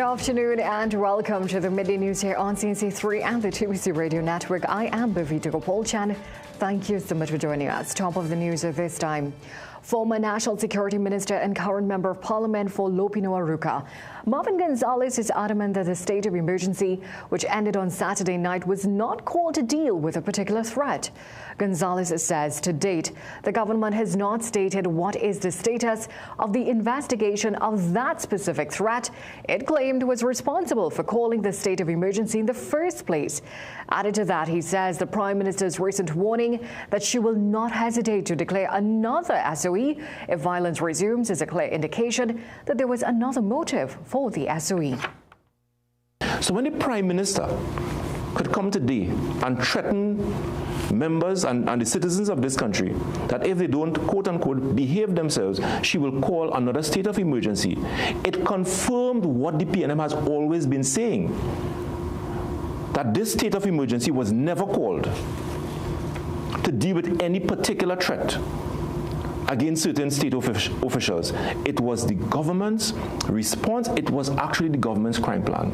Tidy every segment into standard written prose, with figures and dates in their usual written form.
afternoon and welcome to the Midday News here on CNC3 and the TBC Radio Network. I am Bhavita Gopalchan. Thank you so much for joining us. Top of the news at this time. Former National Security Minister and current Member of Parliament for Lopino-Aruca, Marvin Gonzalez is adamant that the state of emergency, which ended on Saturday night, was not called to deal with a particular threat. Gonzalez says to date, the government has not stated what is the status of the investigation of that specific threat it claimed was responsible for calling the state of emergency in the first place. Added to that, he says the Prime Minister's recent warning that she will not hesitate to declare another SOE if violence resumes is a clear indication that there was another motive for the SOE. So when the Prime Minister could come today and threaten members and the citizens of this country that if they don't, quote-unquote, behave themselves, she will call another state of emergency, it confirmed what the PNM has always been saying, that this state of emergency was never called to deal with any particular threat against certain state officials. It was the government's response. It was actually the government's crime plan.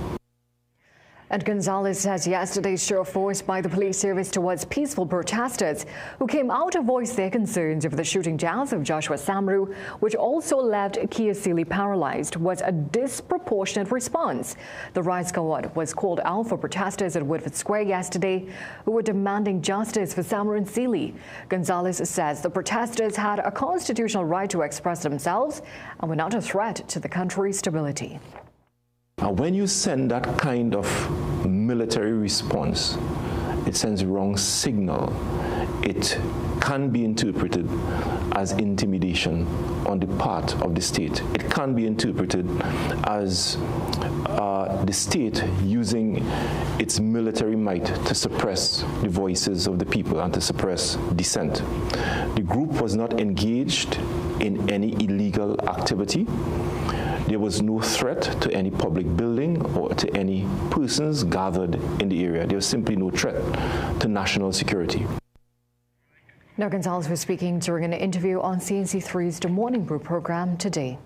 And Gonzalez says yesterday's show of force by the police service towards peaceful protesters who came out to voice their concerns over the shooting death of Joshua Samru, which also left Kia Sealy paralyzed, was a disproportionate response. The riot squad was called out for protesters at Woodford Square yesterday who were demanding justice for Samru and Sealy. Gonzalez says the protesters had a constitutional right to express themselves and were not a threat to the country's stability. Now, when you send that kind of military response, it sends a wrong signal. It can be interpreted as intimidation on the part of the state. It can be interpreted as the state using its military might to suppress the voices of the people and to suppress dissent. The group was not engaged in any illegal activity. There was no threat to any public building or to any persons gathered in the area. There was simply no threat to national security. Now, Gonzalez was speaking during an interview on CNC3's The Morning Brew program today.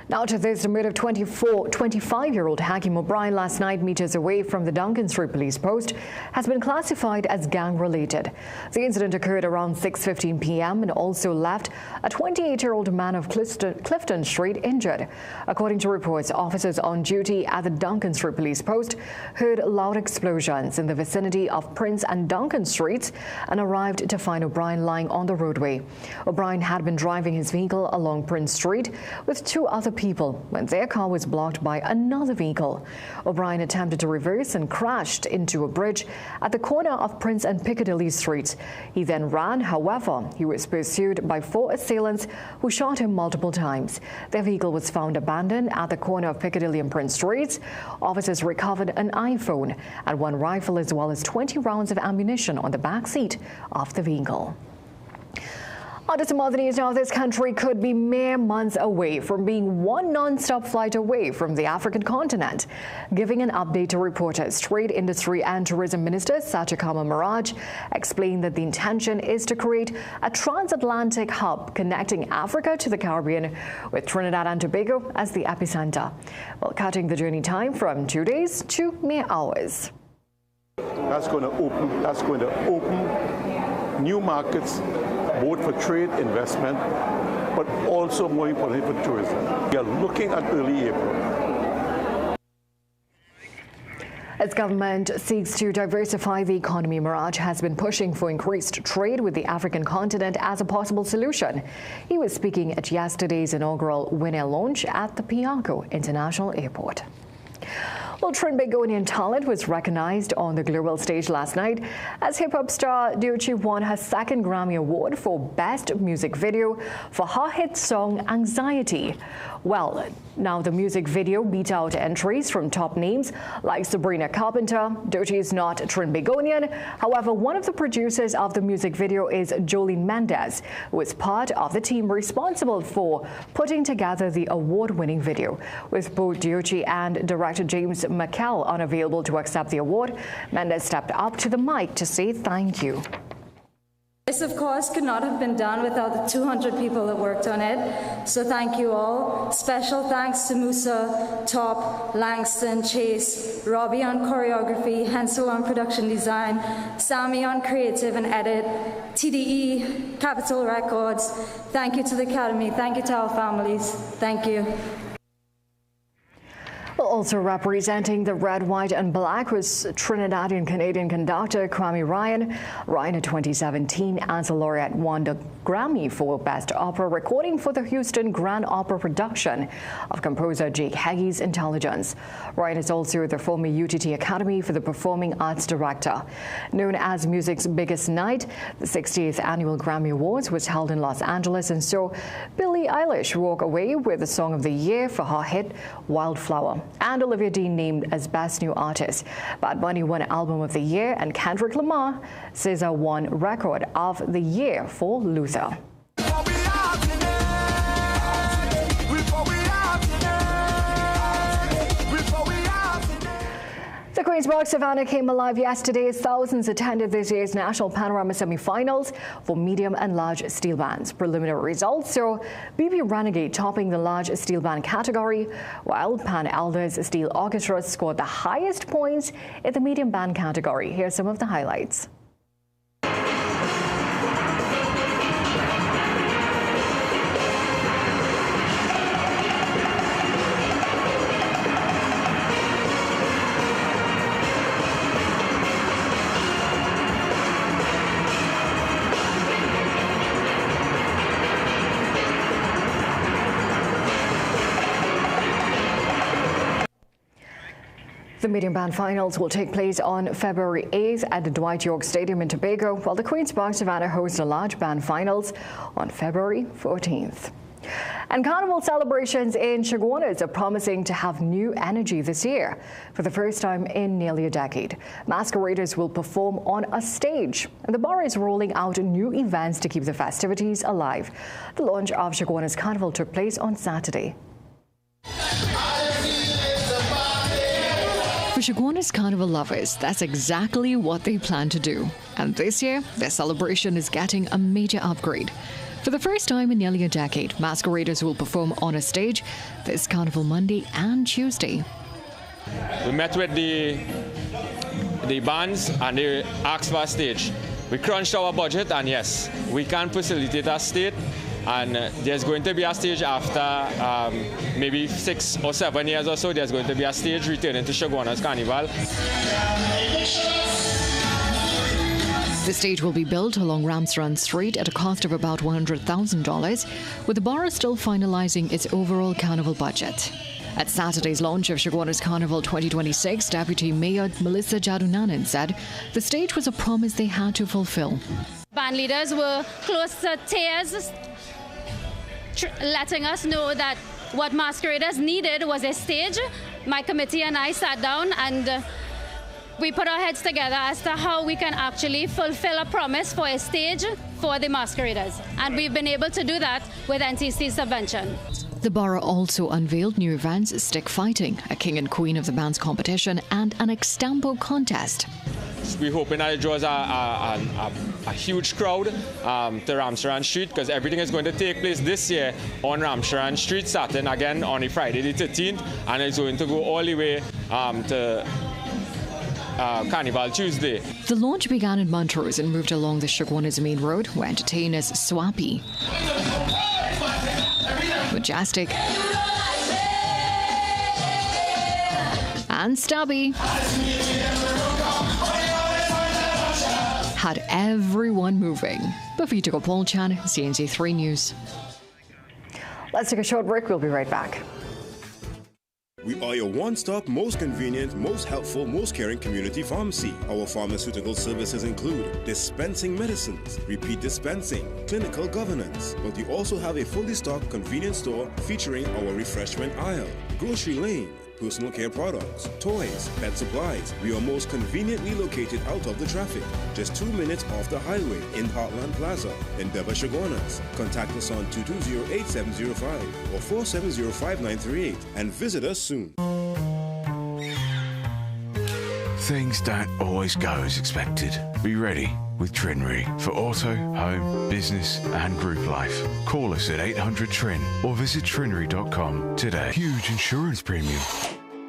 Now to this, the murder of 25-year-old Hakim O'Brien last night, meters away from the Duncan Street police post, has been classified as gang-related. The incident occurred around 6:15 p.m. and also left a 28-year-old man of Clifton Street injured. According to reports, officers on duty at the Duncan Street police post heard loud explosions in the vicinity of Prince and Duncan Streets and arrived to find O'Brien lying on the roadway. O'Brien had been driving his vehicle along Prince Street with two other people when their car was blocked by another vehicle. O'Brien attempted to reverse and crashed into a bridge at the corner of Prince and Piccadilly Streets. He then ran. However, he was pursued by 4 assailants who shot him multiple times. Their vehicle was found abandoned at the corner of Piccadilly and Prince Streets. Officers recovered an iPhone and 1 rifle as well as 20 rounds of ammunition on the back seat of the vehicle. On to some other news now. This country could be mere months away from being one non-stop flight away from the African continent. Giving an update to reporters, Trade, Industry and Tourism Minister Satyakama Maraj explained that the intention is to create a transatlantic hub connecting Africa to the Caribbean, with Trinidad and Tobago as the epicenter, while cutting the journey time from 2 days to mere hours. That's going to open new markets, both for trade, investment, but also more importantly for tourism. We are looking at early April. As government seeks to diversify the economy, Maraj has been pushing for increased trade with the African continent as a possible solution. He was speaking at yesterday's inaugural Winner launch at the Piarco International Airport. Well, Trinidad-African talent was recognized on the global stage last night as hip-hop star Doechii won her 2nd Grammy Award for Best Music Video for her hit song Anxiety. Well, now the music video beat out entries from top names like Sabrina Carpenter. Doechii is not Trinidad-African. However, one of the producers of the music video is Jolene Mendez, who is part of the team responsible for putting together the award-winning video. With both Doechii and director James McKell unavailable to accept the award, Mendez stepped up to the mic to say thank you. This, of course, could not have been done without the 200 people that worked on it. So thank you all. Special thanks to Musa, Top, Langston, Chase, Robbie on choreography, Hensel on production design, Sammy on creative and edit, TDE, Capitol Records. Thank you to the Academy. Thank you to our families. Thank you. Well, also representing the red, white and black was Trinidadian Canadian conductor Grammy Ryan. Ryan in 2017 as a laureate won the Grammy for Best Opera Recording for the Houston Grand Opera production of composer Jake Hagee's Intelligence. Ryan is also the former UTT Academy for the Performing Arts Director. Known as music's biggest night, the 60th annual Grammy Awards was held in Los Angeles, and so Billie Eilish walked away with the Song of the Year for her hit Wildflower, and Olivia Dean named as Best New Artist. Bad Bunny won Album of the Year, and Kendrick Lamar SZA won Record of the Year for Luther. The Queensborough Savannah came alive yesterday as thousands attended this year's National Panorama semi-finals for medium and large steel bands. Preliminary results saw BB Renegade topping the large steel band category, while Pan Elders Steel Orchestra scored the highest points in the medium band category. Here's some of the highlights. The medium band finals will take place on February 8th at the Dwight York Stadium in Tobago, while the Queensborough Savannah hosts the large band finals on February 14th. And carnival celebrations in Chaguanas are promising to have new energy this year. For the first time in nearly a decade, masqueraders will perform on a stage, and the bar is rolling out new events to keep the festivities alive. The launch of Chaguanas Carnival took place on Saturday. For Chaguanas Carnival lovers, that's exactly what they plan to do. And this year, their celebration is getting a major upgrade. For the first time in nearly a decade, masqueraders will perform on a stage this Carnival Monday and Tuesday. We met with the bands and they asked for a stage. We crunched our budget, and yes, we can facilitate a stage. And there's going to be a stage after maybe 6 or 7 years or so. There's going to be a stage returning to Chaguanas Carnival. The stage will be built along Ramsrun Street at a cost of about $100,000, with the borough still finalizing its overall carnival budget. At Saturday's launch of Chaguanas Carnival 2026, Deputy Mayor Melissa Jadunanan said the stage was a promise they had to fulfill. Band leaders were close to tears, letting us know that what masqueraders needed was a stage. My committee and I sat down and we put our heads together as to how we can actually fulfill a promise for a stage for the masqueraders. And we've been able to do that with NTC's subvention. The borough also unveiled new events: stick fighting, a king and queen of the bands competition, and an extampo contest. We're hoping that it draws a huge crowd to Ramsharan Street, because everything is going to take place this year on Ramsharan Street, starting again on a Friday the 13th, and it's going to go all the way to Carnival Tuesday. The launch began in Montrose and moved along the Chaguanas Main Road, where entertainers Swappy, Majestic, and Stubby had everyone moving. Bafita Gopalchan, CNC3 News. Let's take a short break. We'll be right back. We are your one-stop, most convenient, most helpful, most caring community pharmacy. Our pharmaceutical services include dispensing medicines, repeat dispensing, clinical governance. But we also have a fully stocked convenience store featuring our refreshment aisle, grocery lane, personal care products, toys, pet supplies. We are most conveniently located out of the traffic, just 2 minutes off the highway in Heartland Plaza, Endeavour, Chaguanas. Contact us on 220-8705 or 470-5938 and visit us soon. Things don't always go as expected. Be ready with Trinry for auto, home, business and group life. Call us at 800-TRIN or visit trinry.com today. Huge insurance premium.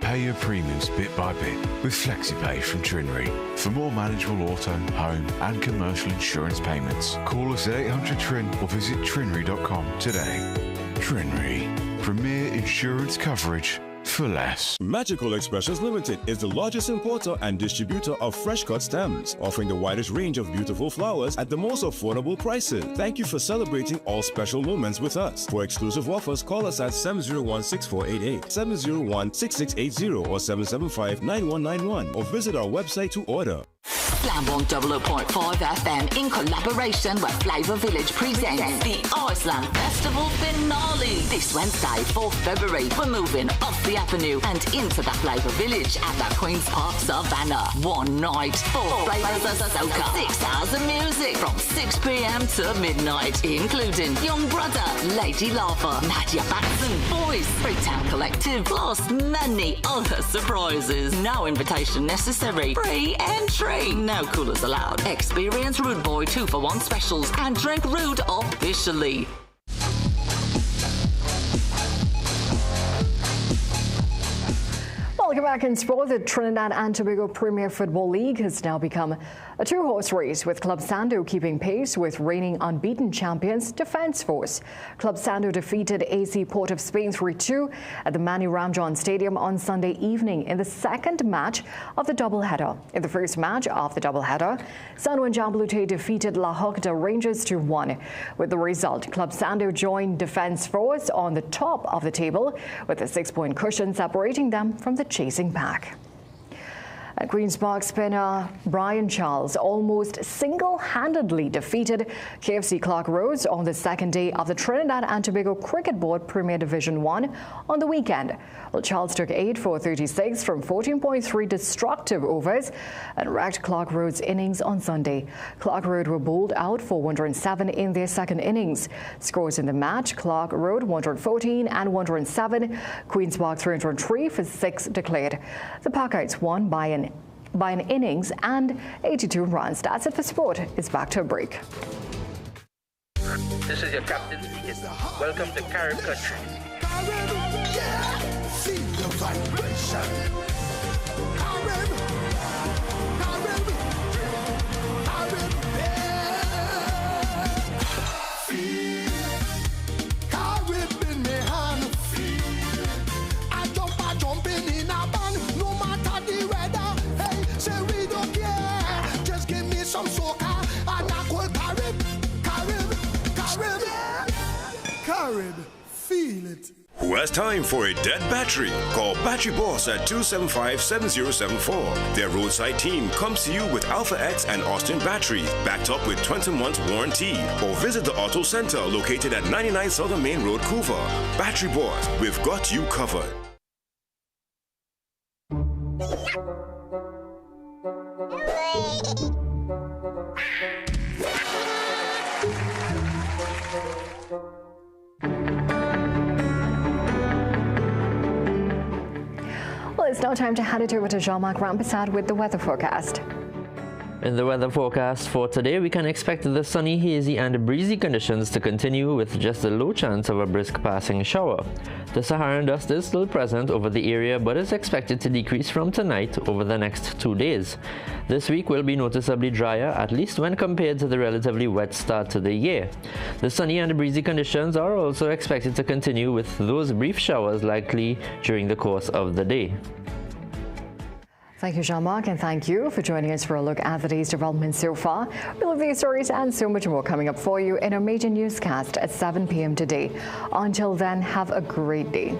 Pay your premiums bit by bit with FlexiPay from Trinry. For more manageable auto, home and commercial insurance payments, call us at 800-TRIN or visit trinry.com today. Trinry, premier insurance coverage for less. Magical Expressions Limited is the largest importer and distributor of fresh cut stems, offering the widest range of beautiful flowers at the most affordable prices. Thank you for celebrating all special moments with us. For exclusive offers, call us at 701-6488, 701-6680 or 775-9191 or visit our website to order. Slam on 00.5 FM in collaboration with Flavour Village presents the Iceland Festival finale. This Wednesday, 4th February, we're moving off the avenue and into the Flavour Village at the Queen's Park Savannah. One night, 4 flavours of soca, 6 hours of music from 6 p.m. to midnight, including Young Brother, Lady Lava, Nadia Batson, Boys, Freetown Collective, plus many other surprises. No invitation necessary. Free entry. No coolers allowed. Experience Rude Boy 2-for-1 specials and drink Rude officially. Welcome back in sport. The Trinidad and Tobago Premier Football League has now become a two-horse race, with Club Sando keeping pace with reigning unbeaten champions Defence Force. Club Sando defeated AC Port of Spain 3-2 at the Manny Ramjon Stadium on Sunday evening in the second match of the doubleheader. In the first match of the doubleheader, Sando and Jambalute defeated La Hocta Rangers 2-1. With the result, Club Sando joined Defence Force on the top of the table with a 6-point cushion separating them from the chasing pack. And Queen's Park spinner Brian Charles almost single-handedly defeated KFC Clark Rhodes on the second day of the Trinidad and Tobago Cricket Board Premier Division 1 on the weekend. Well, Charles took 8 for 36 from 14.3 destructive overs and wrecked Clark Rhodes' innings on Sunday. Clark Road were bowled out for 107 in their second innings. Scores in the match: Clark Road 114 and 107. Queen's Park 303 for 6 declared. The Parkites won by an innings and 82 runs. That's it for sport. It's back to a break. This is your captain speaking. Welcome to Carib Country. See the vibration. Carib. Feel Carib in me hand. Feel I jumping in a band, no matter the weather. Hey, say we don't care. Just give me some soca and I call Carib. Carib, feel it. Who has time for a dead battery? Call Battery Boss at 275-7074. Their roadside team comes to you with Alpha X and Austin batteries, backed up with 20-month warranty. Or visit the Auto Center located at 99 Southern Main Road, Couva. Battery Boss, we've got you covered. Well, it's now time to hand it over to Jean-Marc Rampersad with the weather forecast. In the weather forecast for today, we can expect the sunny, hazy and breezy conditions to continue with just a low chance of a brisk passing shower. The Saharan dust is still present over the area but is expected to decrease from tonight over the next 2 days. This week will be noticeably drier, at least when compared to the relatively wet start to the year. The sunny and breezy conditions are also expected to continue with those brief showers likely during the course of the day. Thank you, Jean-Marc, and thank you for joining us for a look at the day's developments so far. We'll have these stories and so much more coming up for you in our major newscast at 7 p.m. today. Until then, have a great day.